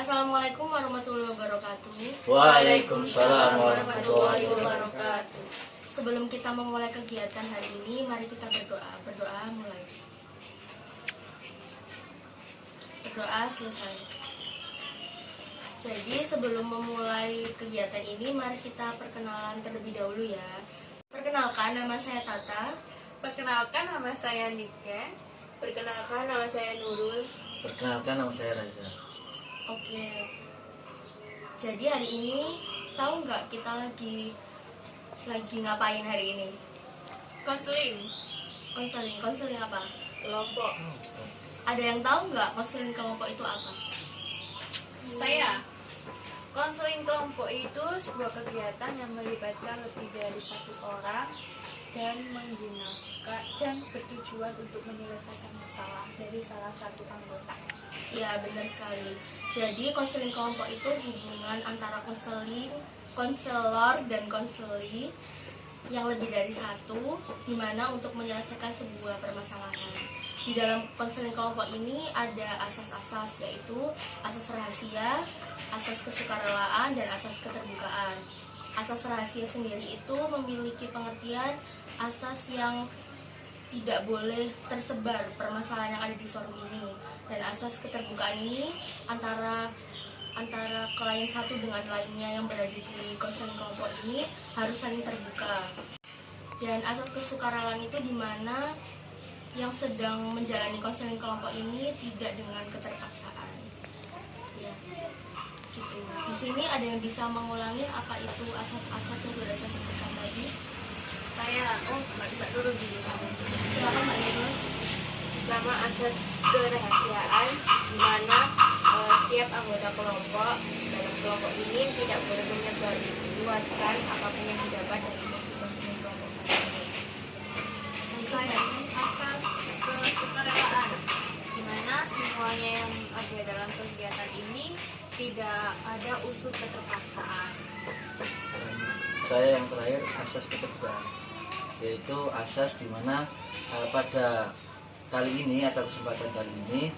Assalamualaikum warahmatullahi wabarakatuh. Waalaikumsalam warahmatullahi wabarakatuh. Sebelum kita memulai kegiatan hari ini, mari kita berdoa. Berdoa mulai. Berdoa selesai. Jadi sebelum memulai kegiatan ini, mari kita perkenalan terlebih dahulu ya. Perkenalkan, nama saya Tata. Perkenalkan, nama saya Nike. Perkenalkan, nama saya Nurul. Perkenalkan, nama saya Raza. Oke. Jadi hari ini tahu nggak kita lagi ngapain hari ini? Konseling. Konseling apa? Kelompok. Ada yang tahu nggak konseling kelompok itu apa? Saya. Konseling kelompok itu sebuah kegiatan yang melibatkan lebih dari satu orang dan menggunakan dan bertujuan untuk menyelesaikan masalah dari salah satu anggota. Ya, benar sekali. Jadi konseling kelompok itu hubungan antara konselor dan konseli yang lebih dari satu, di mana untuk menyelesaikan sebuah permasalahan. Di dalam konseling kelompok ini ada asas-asas, yaitu asas rahasia, asas kesukarelaan, dan asas keterbukaan. Asas rahasia sendiri itu memiliki pengertian asas yang tidak boleh tersebar permasalahan yang ada di forum ini, dan asas keterbukaan ini antara klien satu dengan lainnya yang berada di konseling kelompok ini harus saling terbuka. Dan asas kesukarelaan itu di mana yang sedang menjalani konseling kelompok ini tidak dengan keterpaksaan. Ya, gitu. Di sini ada yang bisa mengulangi apa itu asas-asas yang sudah saya sebutkan tadi? Mbak Nurul dulu. Silakan Mbak Nurul. Pertama, asas kerahasiaan, di mana setiap anggota kelompok dalam kelompok ini tidak boleh menyebarluaskan apapun yang didapat dari konseling kelompok ini. Saya asas kesukarelaan, di mana semuanya yang ada dalam kegiatan ini tidak ada unsur keterpaksaan. Saya yang terakhir, asas keterbukaan, yaitu asas di mana pada kali ini atau kesempatan kali ini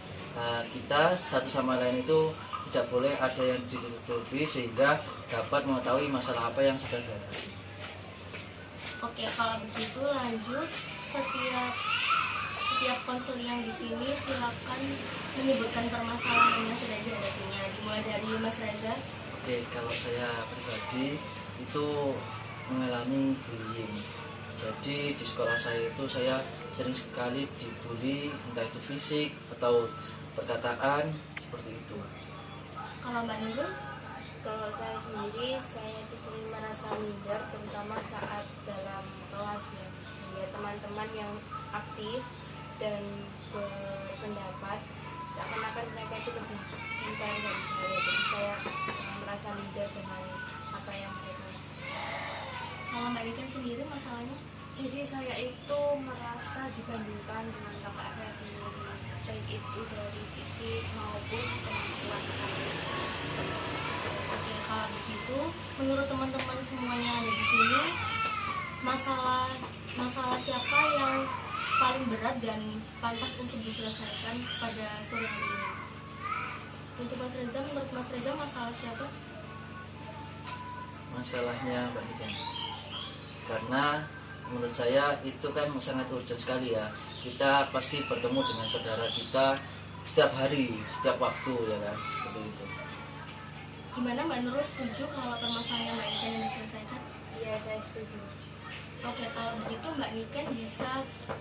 kita satu sama lain itu tidak boleh ada yang ditutupi sehingga dapat mengetahui masalah apa yang sedang dihadapi. Oke, kalau begitu lanjut. Setiap konseling yang di sini silakan menyebutkan permasalahan yang sedang dihadapinya. Dimulai dari Mas Reza. Oke, kalau saya pribadi itu mengalami bullying. Jadi di sekolah saya itu saya sering sekali dibully, entah itu fisik atau perkataan seperti itu. Kalau Mbak Nurul? Kalau saya sendiri, saya itu sering merasa minder, terutama saat dalam kelas ya. Melihat teman-teman yang aktif dan berpendapat, seakan-akan mereka itu lebih pintar dari saya. Jadi saya merasa minder dengan apa yang mereka lakukan. Kalau Mbak Niken sendiri masalahnya? Jadi saya itu merasa dibandingkan dengan kakak saya sendiri, baik itu dari fisik maupun kemampuan saya. Oke, kalau begitu, menurut teman-teman semuanya yang ada di sini, masalah siapa yang paling berat dan pantas untuk diselesaikan pada sore hari ini? Untuk Mas Reza, menurut Mas Reza masalah siapa? Masalahnya Mbak Niken, karena menurut saya itu kan sangat urgent sekali ya. Kita pasti bertemu dengan saudara kita setiap hari, setiap waktu ya kan, seperti itu. Gimana Mbak Nurul, setuju kalau permasalahan Mbak Niken yang diselesaikan? Iya, saya setuju. Oke, kalau begitu Mbak Niken bisa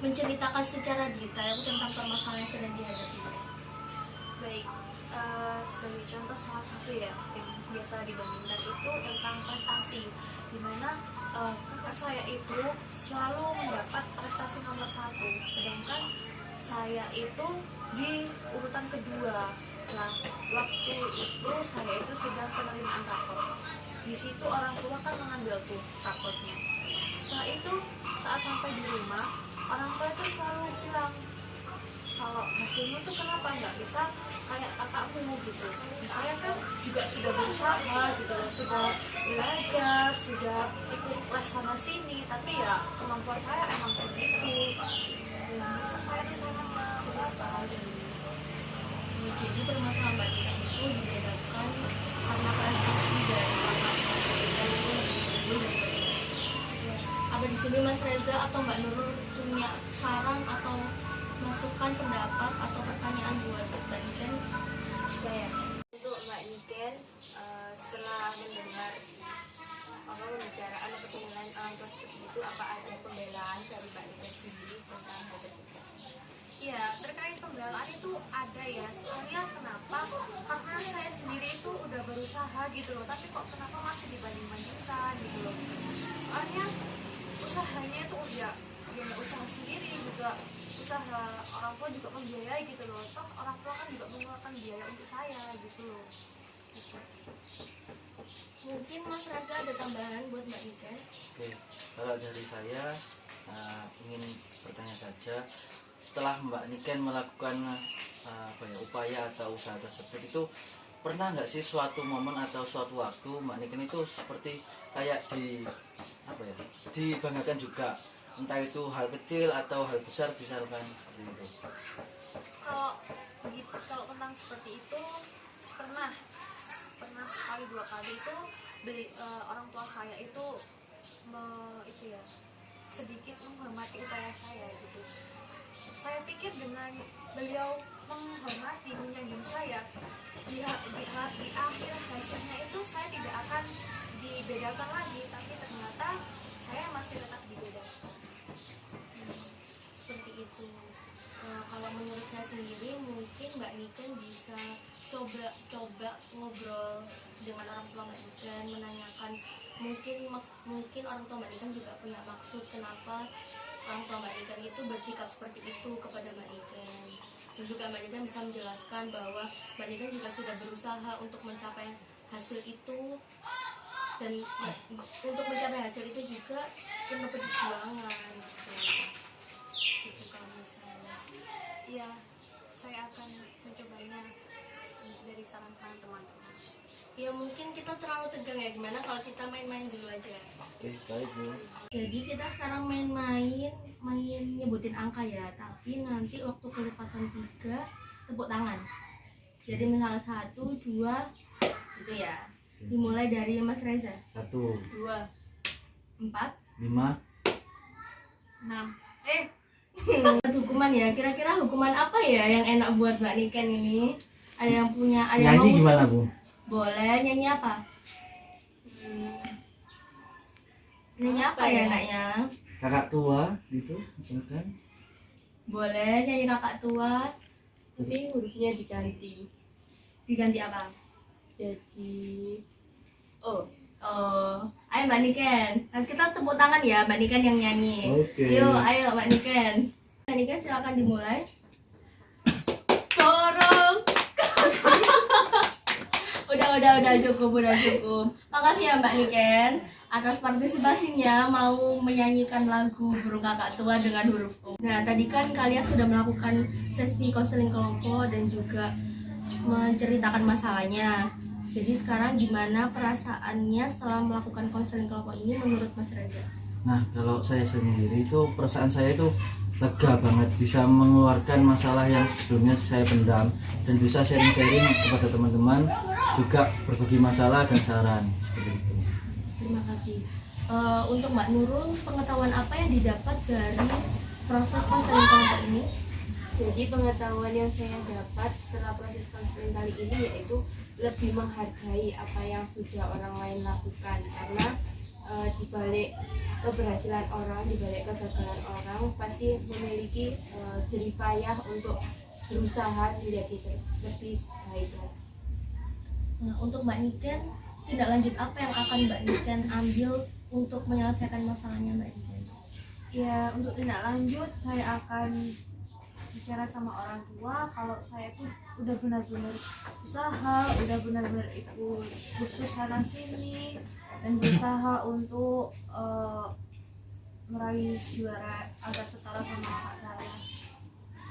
menceritakan secara detail tentang permasalahan yang sedang dihadapi. Baik, sebagai contoh salah satu ya yang biasa dibandingkan itu tentang prestasi, dimana kakak saya itu selalu mendapat prestasi nomor 1, sedangkan saya itu di urutan kedua. Nah, waktu itu saya itu sedang penerimaan rapor. Di situ orang tua kan mengambil tuh raportnya. Setelah itu saat sampai di rumah, orang tua itu selalu bilang, kalau hasilmu tuh kenapa nggak bisa kayak kakakmu gitu. Nah, saya kan juga sudah berusaha gitu, sudah belajar, sudah ikut les sana sini, tapi ya kemampuan saya emang segitu. Dan itu saya tuh sangat sedih sekali. Jadi permasalahan Mbak Niken itu dibedakan dilakukan karena prestasi dari orang tua. Apa di sini Mas Reza atau Mbak Nurul punya saran atau masukan pendapat atau pertanyaan buat Mbak Niken? Saya untuk Mbak Niken, setelah mendengar pembicaraan atau penilaian orang tua seperti itu, apa ada pembelaan dari Mbak Niken sendiri tentang hal tersebut? Iya, terkait pembelaan itu ada ya. Soalnya kenapa? Karena saya sendiri itu udah berusaha gitu loh, tapi kok kenapa masih dibanding-bandingkan gitu loh. Soalnya usahanya itu udah ya usaha sendiri juga, usaha orang tua juga membiayai gitu loh. Toh orang tua kan juga mengeluarkan biaya untuk saya gitu loh. Gitu. Mungkin Mas Reza ada tambahan buat Mbak Niken? Oke, kalau dari saya ingin bertanya saja, setelah Mbak Niken melakukan upaya atau usaha tersebut itu pernah nggak sih suatu momen atau suatu waktu Mbak Niken itu seperti kayak dibanggakan juga, entah itu hal kecil atau hal besar misalkan seperti itu? Kalau tentang seperti itu pernah sekali dua kali itu orang tua saya itu sedikit menghormati upaya saya gitu. Saya pikir dengan beliau menghormati, menyanjung saya, di akhir hasilnya itu saya tidak akan dibedakan lagi, tapi ternyata saya masih tetap dibedakan. Seperti itu. Kalau menurut saya sendiri mungkin Mbak Niken bisa coba ngobrol dengan orang tua Mbak Niken, menanyakan mungkin orang tua Mbak Niken juga punya maksud kenapa orang tua Mbak Niken itu bersikap seperti itu kepada Mbak Niken, dan juga Mbak Niken bisa menjelaskan bahwa Mbak Niken juga sudah berusaha untuk mencapai hasil itu, dan untuk mencapai hasil itu juga penuh perjuangan gitu kalau misalnya. Iya, saya akan mencobanya dari saran-saran teman-teman. Ya mungkin kita terlalu tegang ya, gimana kalau kita main-main dulu aja. Oke, baik Bu. Jadi kita sekarang main nyebutin angka ya, tapi nanti waktu kelipatan 3 tepuk tangan. Jadi misalnya 1, 2 gitu ya. Dimulai dari Mas Reza. 1, 2, 4. 5. 6. Hukuman ya, kira-kira hukuman apa ya yang enak buat Mbak Niken ini? Ada yang punya, ada yang Nyanyi mau gimana usul? Bu? Boleh, nyanyi apa? Nyanyi apa ya enaknya? Kakak tua gitu misalkan. Boleh nyanyi kakak tua. tapi hurufnya diganti Diganti apa? jadi O. Oh, ayo Mbak Niken. Nanti kita tepuk tangan ya, Mbak Niken yang nyanyi. Oke. Yuk, ayo Mbak Niken. Mbak Niken silakan dimulai. Sorong. udah cukup. Makasih ya Mbak Niken atas partisipasinya mau menyanyikan lagu Burung Kakak Tua dengan huruf O. Nah, tadi kan kalian sudah melakukan sesi konseling kelompok dan juga menceritakan masalahnya. Jadi sekarang gimana perasaannya setelah melakukan konseling kelompok ini menurut Mas Reza? Nah, kalau saya sendiri itu perasaan saya itu lega banget, bisa mengeluarkan masalah yang sebelumnya saya pendam dan bisa sharing-sharing kepada teman-teman, juga berbagi masalah dan saran seperti itu. Terima kasih. Untuk Mbak Nurul, pengetahuan apa yang didapat dari proses konseling kelompok ini? Jadi pengetahuan yang saya dapat setelah proses konseling kali ini yaitu lebih menghargai apa yang sudah orang lain lakukan, karena di balik keberhasilan orang, di balik kegagalan orang pasti memiliki jerih payah untuk berusaha menjadi lebih baik lagi. Nah, untuk Mbak Niken, tindak lanjut apa yang akan Mbak Niken ambil untuk menyelesaikan masalahnya Mbak Niken? Ya, untuk tindak lanjut saya akan bicara sama orang tua kalau saya tuh udah benar-benar usaha, udah benar-benar ikut kursus sana sini dan berusaha untuk meraih juara agar setara sama kakak saya.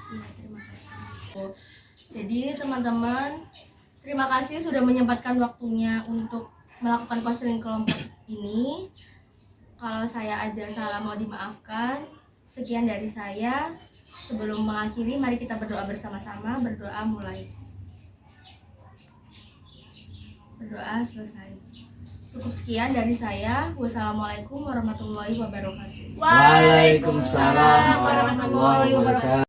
Iya, terima kasih. Jadi teman-teman, terima kasih sudah menyempatkan waktunya untuk melakukan konseling kelompok ini. Kalau saya ada salah mau dimaafkan. Sekian dari saya. Sebelum mengakhiri, mari kita berdoa bersama-sama. Berdoa mulai. Berdoa selesai. Cukup sekian dari saya. Wassalamualaikum warahmatullahi wabarakatuh. Waalaikumsalam warahmatullahi wabarakatuh.